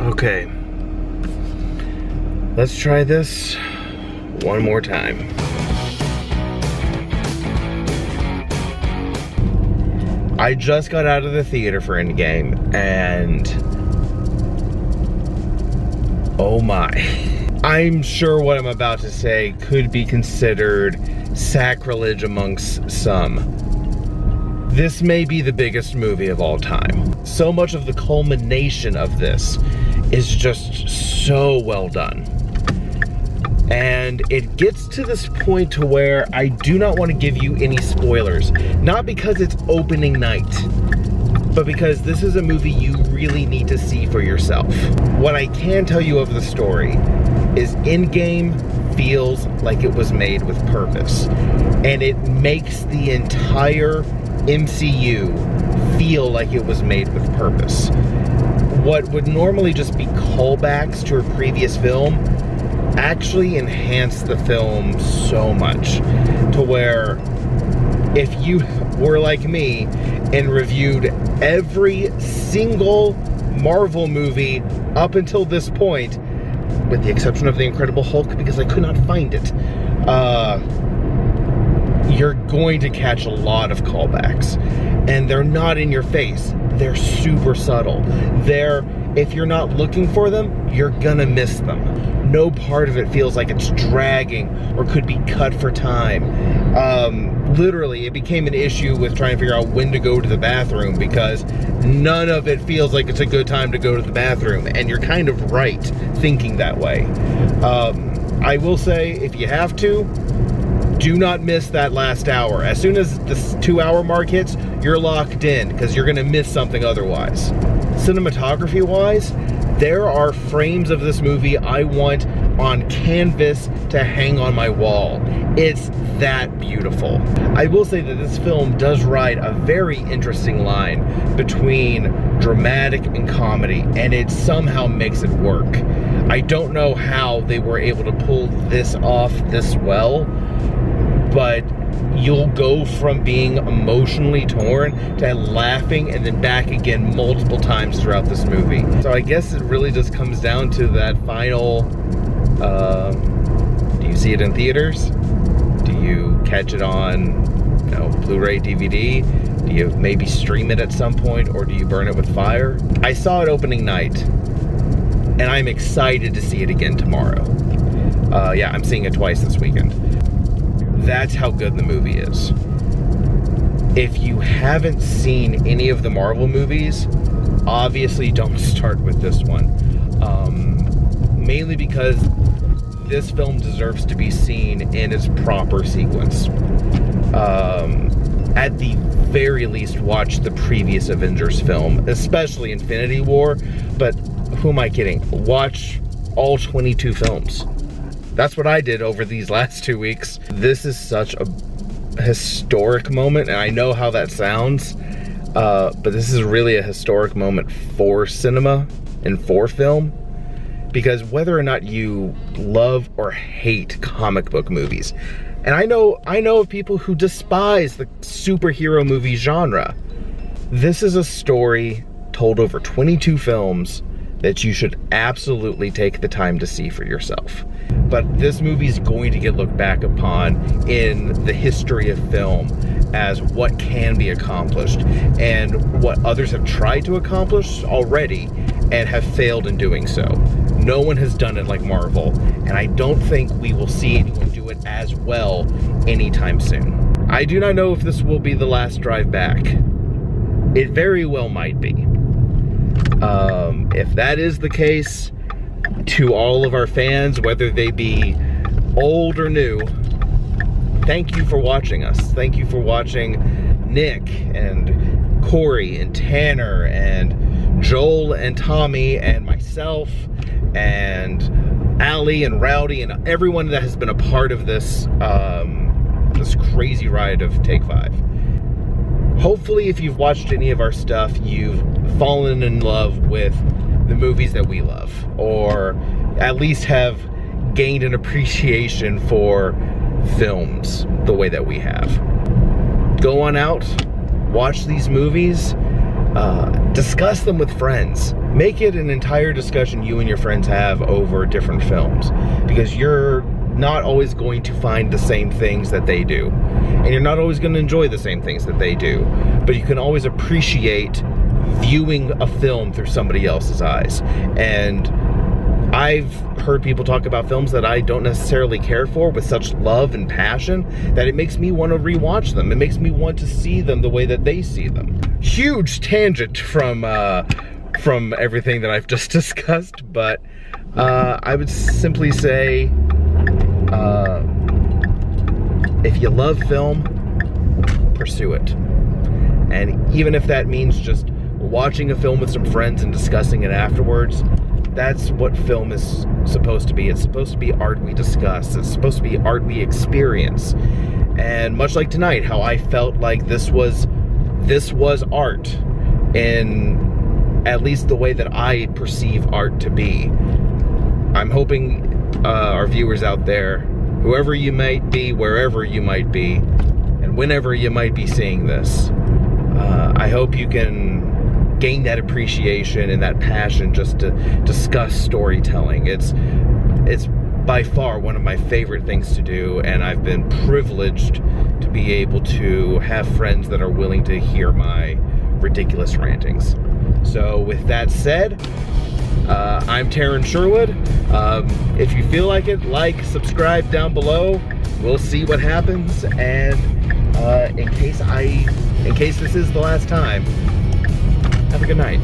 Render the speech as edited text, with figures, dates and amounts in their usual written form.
Okay. Let's try this one more time. I just got out of the theater for Endgame, and oh my. I'm sure what I'm about to say could be considered sacrilege amongst some. This may be the biggest movie of all time. So much of the culmination of this is just so well done. And it gets to this point to where I do not want to give you any spoilers. Not because it's opening night, but because this is a movie you really need to see for yourself. What I can tell you of the story is Endgame feels like it was made with purpose. And it makes the entire MCU feel like it was made with purpose. What would normally just be callbacks to a previous film actually enhance the film so much to where if you were like me and reviewed every single Marvel movie up until this point, with the exception of The Incredible Hulk because I could not find it, you're going to catch a lot of callbacks. And they're not in your face. They're super subtle. If you're not looking for them, you're gonna miss them. No part of it feels like it's dragging or could be cut for time. Literally, it became an issue with trying to figure out when to go to the bathroom because none of it feels like it's a good time to go to the bathroom. And you're kind of right thinking that way. I will say, if you have to, do not miss that last hour. As soon as the 2-hour mark hits, you're locked in because you're gonna miss something otherwise. Cinematography wise, there are frames of this movie I want on canvas to hang on my wall. It's that beautiful. I will say that this film does ride a very interesting line between dramatic and comedy, and it somehow makes it work. I don't know how they were able to pull this off this well, but you'll go from being emotionally torn to laughing and then back again multiple times throughout this movie. So I guess it really just comes down to that final, do you see it in theaters? Do you catch it on, Blu-ray, DVD? Do you maybe stream it at some point, or do you burn it with fire? I saw it opening night, and I'm excited to see it again tomorrow. Yeah, I'm seeing it twice this weekend. That's how good the movie is. If you haven't seen any of the Marvel movies, obviously don't start with this one. Mainly because this film deserves to be seen in its proper sequence. At the very least, watch the previous Avengers film, especially Infinity War, but who am I kidding? Watch all 22 films. That's what I did over these last 2 weeks. This is such a historic moment, and I know how that sounds, but this is really a historic moment for cinema and for film, because whether or not you love or hate comic book movies, and I know of people who despise the superhero movie genre, this is a story told over 22 films that you should absolutely take the time to see for yourself. But this movie is going to get looked back upon in the history of film as what can be accomplished and what others have tried to accomplish already and have failed in doing so. No one has done it like Marvel, and I don't think we will see anyone do it as well anytime soon. I do not know if this will be the last drive back. It very well might be. If that is the case, to all of our fans, whether they be old or new, thank you for watching us. Thank you for watching Nick and Corey and Tanner and Joel and Tommy and myself and Allie and Rowdy and everyone that has been a part of this this crazy ride of Take 5. Hopefully, if you've watched any of our stuff, you've fallen in love with the movies that we love, or at least have gained an appreciation for films the way that we have. Go on out, watch these movies, discuss them with friends. make it an entire discussion you and your friends have over different films, because you're not always going to find the same things that they do, and you're not always going to enjoy the same things that they do, but you can always appreciate viewing a film through somebody else's eyes. And I've heard people talk about films that I don't necessarily care for with such love and passion that it makes me want to rewatch them. It makes me want to see them the way that they see them. Huge tangent from everything that I've just discussed, but I would simply say, if you love film, pursue it. And even if that means just watching a film with some friends and discussing it afterwards, that's what film is supposed to be. It's supposed to be art we discuss. It's supposed to be art we experience. And much like tonight, how I felt like this was art in at least the way that I perceive art to be. I'm hoping our viewers out there, whoever you might be, wherever you might be, and whenever you might be seeing this, I hope you can gain that appreciation and that passion just to discuss storytelling. It's by far one of my favorite things to do, and I've been privileged to be able to have friends that are willing to hear my ridiculous rantings. So with that said, I'm Taryn Sherwood. If you feel like it, like, subscribe down below. We'll see what happens, and in case this is the last time, have a good night.